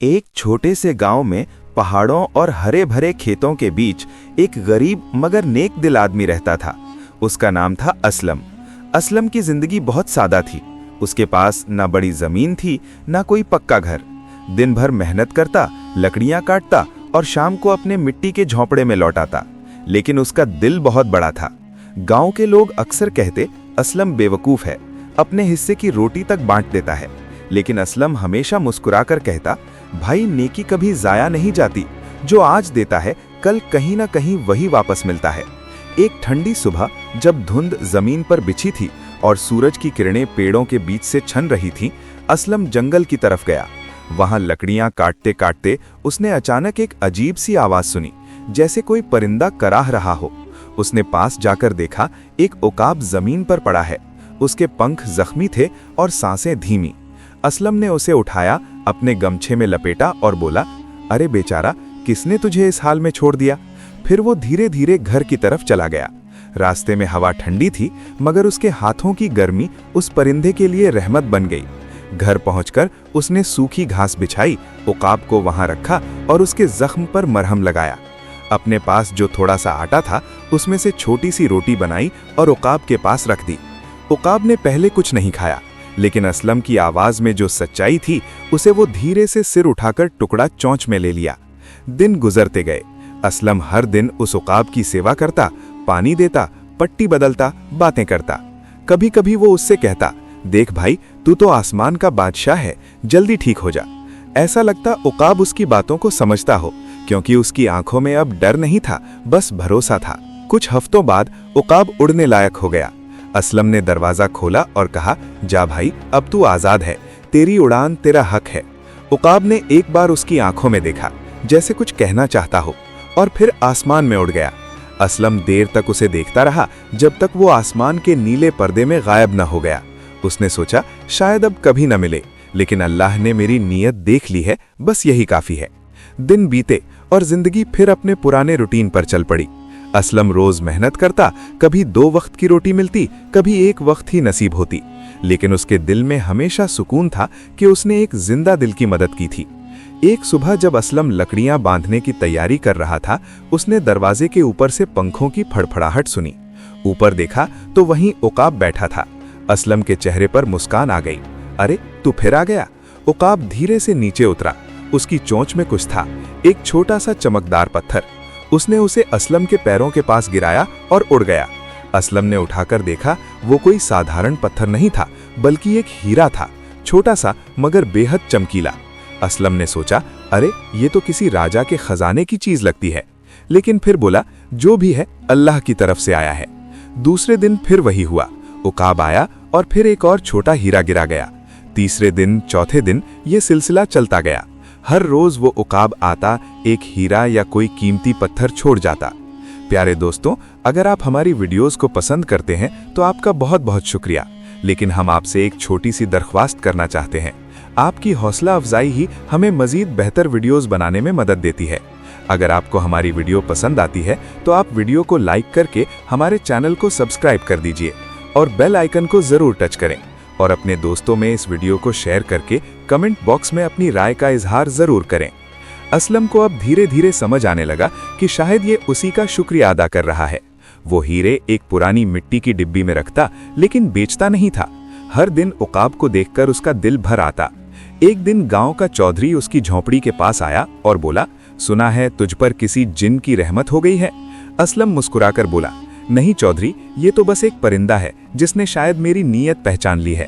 एक छोटे से गांव में पहाड़ों और हरे भरे खेतों के बीच एक गरीब मगर नेक दिल आदमी रहता था। उसका नाम था असलम। असलम की जिंदगी बहुत सादा थी। उसके पास ना बड़ी जमीन थी, ना कोई पक्का घर। दिन भर मेहनत करता, लकड़ियां काटता और शाम को अपने मिट्टी के झोंपड़े में लौट आता। लेकिन उसका दिल बहुत बड़ा था। गांव के लोग अक्सर कहते, असलम बेवकूफ है, अपने हिस्से की रोटी तक बांट देता है। लेकिन असलम हमेशा मुस्कुराकर कहता, भाई नेकी कभी जाया नहीं जाती, जो आज देता है कल कहीं ना कहीं वही वापस मिलता है। एक ठंडी सुबह जब धुंध जमीन पर बिछी थी और सूरज की किरणें पेड़ों के बीच से छन रही थीं, असलम जंगल की तरफ गया। वहां लकड़ियां काटते काटते उसने अचानक एक अजीब सी आवाज सुनी, जैसे कोई परिंदा कराह रहा हो। उसने पास जाकर देखा, एक उकाब जमीन पर पड़ा है। उसके पंख जख्मी थे और सांसें धीमी। असलम ने उसे उठाया, अपने गमछे में लपेटा और बोला, अरे बेचारा, किसने तुझे इस हाल में छोड़ दिया? फिर वो धीरे धीरे घर की तरफ चला गया। रास्ते में हवा ठंडी थी, मगर उसके हाथों की गर्मी उस परिंदे के लिए रहमत बन गई। घर पहुंचकर उसने सूखी घास बिछाई, उकाब को वहां रखा और उसके जख्म पर मरहम लगाया। अपने पास जो थोड़ा सा आटा था, उसमें से छोटी सी रोटी बनाई और उकाब के पास रख दी। उकाब ने पहले कुछ नहीं खाया, लेकिन असलम की आवाज में जो सच्चाई थी, उसे वो धीरे से सिर उठाकर टुकड़ा चोंच में ले लिया। दिन गुजरते गए। असलम हर दिन उस उकाब की सेवा करता, पानी देता, पट्टी बदलता, बातें करता। कभी कभी वो उससे कहता, देख भाई, तू तो आसमान का बादशाह है, जल्दी ठीक हो जा। ऐसा लगता उकाब उसकी बातों को समझता हो, क्योंकि उसकी आंखों में अब डर नहीं था, बस भरोसा था। कुछ हफ्तों बाद उकाब उड़ने लायक हो गया। असलम ने दरवाजा खोला और कहा, जा भाई, अब तू आजाद है, तेरी उड़ान तेरा हक है। उकाब ने एक बार उसकी आंखों में देखा, जैसे कुछ कहना चाहता हो, और फिर आसमान में उड़ गया। असलम देर तक उसे देखता रहा, जब तक वो आसमान के नीले पर्दे में गायब न हो गया। उसने सोचा, शायद अब कभी न मिले, लेकिन अल्लाह ने मेरी नीयत देख ली है, बस यही काफी है। दिन बीते और जिंदगी फिर अपने पुराने रूटीन पर चल पड़ी। असलम रोज मेहनत करता, कभी 2 वक्त की रोटी मिलती, कभी 1 वक्त ही नसीब होती। लेकिन उसके दिल में हमेशा सुकून था कि उसने एक जिंदा दिल की मदद की थी। एक सुबह जब असलम लकड़ियां बांधने की तैयारी कर रहा था, उसने दरवाजे के ऊपर से पंखों की फड़फड़ाहट सुनी। ऊपर देखा तो वहीं उकाब बैठा था। असलम के चेहरे पर मुस्कान आ गई। अरे, तू फिर आ गया। उकाब धीरे से नीचे उतरा। उसकी चोंच में कुछ था, एक छोटा सा चमकदार पत्थर। उसने उसे असलम के पैरों के पास गिराया और उड़ गया। असलम ने उठाकर देखा, वो कोई साधारण पत्थर नहीं था, बल्कि एक हीरा था, छोटा सा मगर बेहद चमकीला। असलम ने सोचा, अरे, ये तो किसी राजा के खजाने की चीज लगती है। लेकिन फिर बोला, जो भी है अल्लाह की तरफ से आया है। दूसरे दिन फिर वही हुआ। उकाब आया और फिर एक और छोटा हीरा गिरा गया। तीसरे दिन, चौथे दिन ये सिलसिला चलता गया। हर रोज वो उकाब आता, एक हीरा या कोई कीमती पत्थर छोड़ जाता। प्यारे दोस्तों, अगर आप हमारी वीडियोस को पसंद करते हैं तो आपका बहुत बहुत शुक्रिया। लेकिन हम आपसे एक छोटी सी दरख्वास्त करना चाहते हैं। आपकी हौसला अफजाई ही हमें मजीद बेहतर वीडियोस बनाने में मदद देती है। अगर आपको हमारी वीडियो पसंद आती है तो आप वीडियो को लाइक करके हमारे चैनल को सब्सक्राइब कर दीजिए और बेल आइकन को जरूर टच करें, और अपने दोस्तों में इस वीडियो को शेयर करके कमेंट बॉक्स में अपनी राय का इजहार जरूर करें। असलम को अब धीरे धीरे समझ आने लगा कि शायद ये उसी का शुक्रिया अदा कर रहा है। वो हीरे एक पुरानी मिट्टी की डिब्बी में रखता, लेकिन बेचता नहीं था। हर दिन उकाब को देखकर उसका दिल भर आता। एक दिन गांव का चौधरी उसकी झोंपड़ी के पास आया और बोला, सुना है तुझ पर किसी जिन की रहमत हो गई है? असलम मुस्कुराकर बोला, नहीं चौधरी, ये तो बस एक परिंदा है जिसने शायद मेरी नीयत पहचान ली है।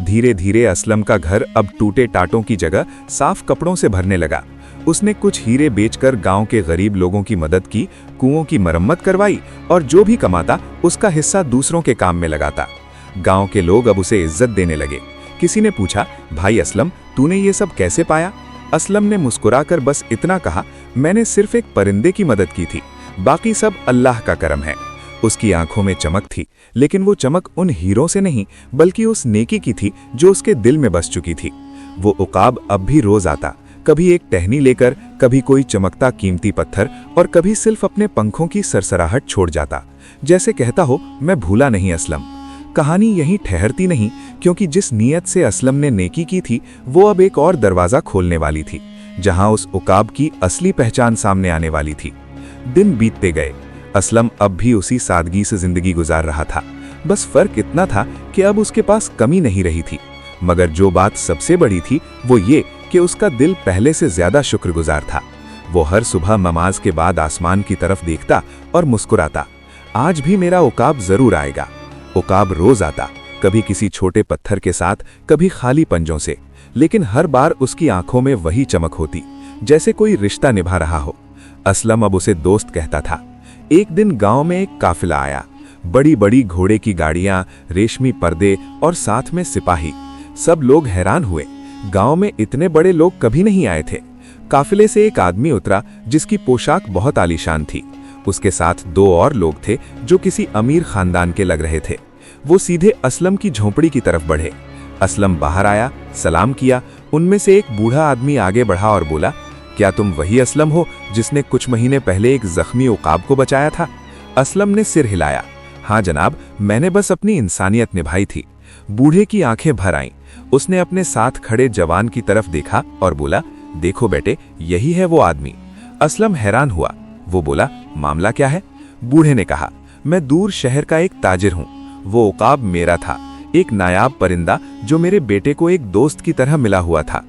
धीरे धीरे असलम का घर अब टूटे टाटों की जगह साफ कपड़ों से भरने लगा। उसने कुछ हीरे बेचकर गांव के गरीब लोगों की मदद की, कुओं की मरम्मत करवाई, और जो भी कमाता उसका हिस्सा दूसरों के काम में लगाता। गांव के लोग अब उसे इज्जत देने लगे। किसी ने पूछा, भाई असलम, तूने ये सब कैसे पाया? असलम ने मुस्कुराकर बस इतना कहा, मैंने सिर्फ एक परिंदे की मदद की थी, बाकी सब अल्लाह का करम है। उसकी आंखों में चमक थी, लेकिन वो चमक उन हीरों से नहीं, बल्कि उस नेकी की थी जो उसके दिल में बस चुकी थी। वो उकाब अब भी रोज आता, कभी एक टहनी लेकर, कभी कोई चमकता कीमती पत्थर, और कभी सिर्फ अपने पंखों की सरसराहट छोड़ जाता, जैसे कहता हो, मैं भूला नहीं असलम। कहानी यहीं ठहरती नहीं, क्योंकि जिस नीयत से असलम ने नेकी की थी, वो अब एक और दरवाजा खोलने वाली थी। जहां उस उकाब की असली पहचान सामने आने वाली थी। दिन बीतते गए। असलम अब भी उसी सादगी से जिंदगी गुजार रहा था। बस फर्क इतना था कि अब उसके पास कमी नहीं रही थी। मगर जो बात सबसे बड़ी थी वो ये कि उसका दिल पहले से ज्यादा शुक्रगुजार था। वो हर सुबह नमाज के बाद आसमान की तरफ देखता और मुस्कुराता। आज भी मेरा उकाब जरूर आएगा। उकाब रोज आता, कभी किसी छोटे पत्थर के साथ, कभी खाली पंजों से, लेकिन हर बार उसकी आंखों में वही चमक होती, जैसे कोई रिश्ता निभा रहा हो। असलम अब उसे दोस्त कहता था। एक दिन गांव में एक काफिला आया। बड़ी बड़ी घोड़े की गाड़ियां, रेशमी पर्दे और साथ में सिपाही। सब लोग हैरान हुए। गांव में इतने बड़े लोग कभी नहीं आए थे। काफिले से एक आदमी उतरा जिसकी पोशाक बहुत आलीशान थी। उसके साथ 2 और लोग थे जो किसी अमीर खानदान के लग रहे थे। वो सीधे असलम की झोंपड़ी की तरफ बढ़े। असलम बाहर आया, सलाम किया। उनमें से एक बूढ़ा आदमी आगे बढ़ा और बोला, क्या तुम वही असलम हो जिसने कुछ महीने पहले एक जख्मी उकाब को बचाया था? असलम ने सिर हिलाया। हाँ जनाब, मैंने बस अपनी इंसानियत निभाई थी। बूढ़े की आंखें भर आईं। उसने अपने साथ खड़े जवान की तरफ देखा और बोला, देखो बेटे, यही है वो आदमी। असलम हैरान हुआ। वो बोला, मामला क्या है? बूढ़े ने कहा, मैं दूर शहर का एक ताजिर हूँ। वो उकाब मेरा था, एक नायाब परिंदा जो मेरे बेटे को एक दोस्त की तरह मिला हुआ था।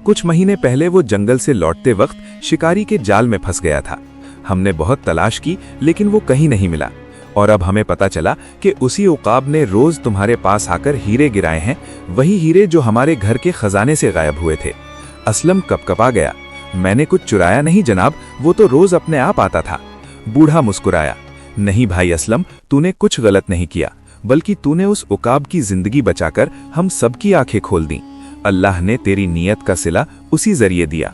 कुछ महीने पहले वो जंगल से लौटते वक्त शिकारी के जाल में फंस गया था। हमने बहुत तलाश की लेकिन वो कहीं नहीं मिला, और अब हमें पता चला कि उसी उकाब ने रोज तुम्हारे पास आकर हीरे गिराए हैं, वही हीरे जो हमारे घर के खजाने से गायब हुए थे। असलम कपकपा गया। मैंने कुछ चुराया नहीं जनाब, वो तो रोज अपने आप आता था। बूढ़ा मुस्कुराया। नहीं भाई असलम, तूने कुछ गलत नहीं किया, बल्कि तूने उस उकाब की जिंदगी बचाकर हम सबकी आंखें खोल दी। अल्लाह ने तेरी नीयत का सिला उसी जरिए दिया।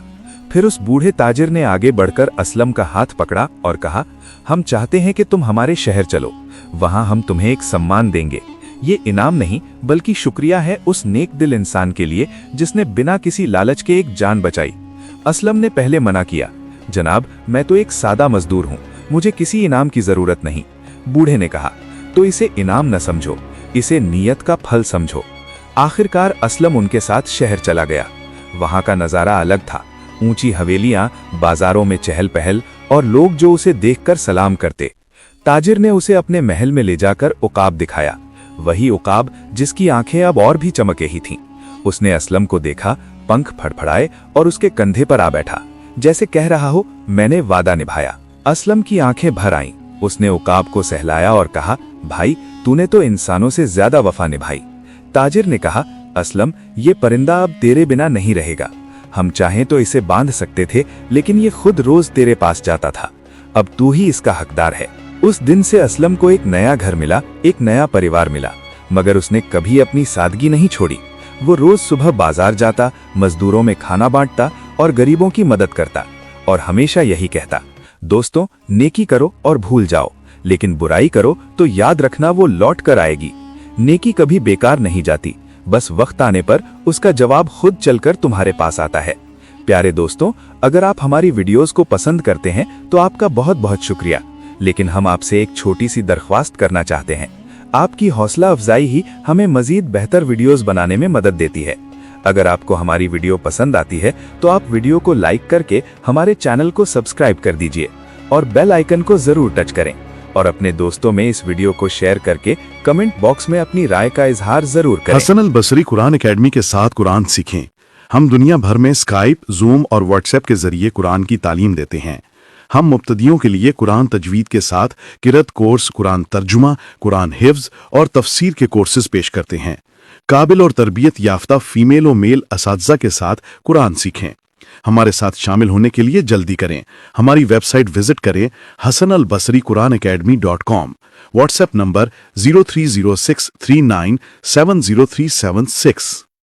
फिर उस बूढ़े ताजिर ने आगे बढ़कर असलम का हाथ पकड़ा और कहा, हम चाहते हैं कि तुम हमारे शहर चलो, वहां हम तुम्हें एक सम्मान देंगे। ये इनाम नहीं बल्कि शुक्रिया है उस नेक दिल इंसान के लिए जिसने बिना किसी लालच के एक जान बचाई। असलम ने पहले मना किया, जनाब मैं तो एक सादा मजदूर हूँ, मुझे किसी इनाम की जरूरत नहीं। बूढ़े ने कहा, तो इसे इनाम न समझो, इसे नीयत का फल समझो। आखिरकार असलम उनके साथ शहर चला गया। वहां का नजारा अलग था। ऊंची हवेलियां, बाजारों में चहल पहल और लोग जो उसे देखकर सलाम करते। ताजिर ने उसे अपने महल में ले जाकर उकाब दिखाया, वही उकाब जिसकी आंखें अब और भी चमके ही थीं। उसने असलम को देखा, पंख फड़फड़ाए और उसके कंधे पर आ बैठा, जैसे कह रहा हो, मैंने वादा निभाया। असलम की आंखें भर आईं। उसने उकाब को सहलाया और कहा, भाई तूने तो इंसानों से ज्यादा वफा निभाई। ताजिर ने कहा, असलम ये परिंदा अब तेरे बिना नहीं रहेगा। हम चाहें तो इसे बांध सकते थे, लेकिन ये खुद रोज तेरे पास जाता था। अब तू ही इसका हकदार है। उस दिन से असलम को एक नया घर मिला, एक नया परिवार मिला, मगर उसने कभी अपनी सादगी नहीं छोड़ी। वो रोज सुबह बाजार जाता, मजदूरों में खाना बांटता और गरीबों की मदद करता, और हमेशा यही कहता, दोस्तों नेकी करो और भूल जाओ, लेकिन बुराई करो तो याद रखना वो लौट कर आएगी। नेकी कभी बेकार नहीं जाती, बस वक्त आने पर उसका जवाब खुद चलकर तुम्हारे पास आता है। प्यारे दोस्तों, अगर आप हमारी वीडियोस को पसंद करते हैं तो आपका बहुत बहुत शुक्रिया, लेकिन हम आपसे एक छोटी सी दरख्वास्त करना चाहते हैं। आपकी हौसला अफजाई ही हमें मजीद बेहतर वीडियोस बनाने में मदद देती है। अगर आपको हमारी वीडियो पसंद आती है तो आप वीडियो को लाइक करके हमारे चैनल को सब्सक्राइब कर दीजिए और बेल आइकन को जरूर टच करें, और अपने दोस्तों में इस वीडियो को शेयर करके कमेंट बॉक्स में अपनी राय का इजहार जरूर करें। हसन अल बसरी कुरान एकेडमी के साथ कुरान सीखें। हम दुनिया भर में स्काइप, जूम और व्हाट्सएप के जरिए कुरान की तालीम देते हैं। हम मुब्तदियों के लिए कुरान तजवीद के साथ किरत कोर्स, कुरान तर्जुमा, कुरान हिफ्ज और तफसीर के कोर्सेज पेश करते हैं। काबिल और तरबियत याफ्ता फीमेल और मेल असातिज़ा के साथ कुरान सीखें। हमारे साथ शामिल होने के लिए जल्दी करें। हमारी वेबसाइट विजिट करें hasanalbasriquranacademy.com। WhatsApp number 030639703776।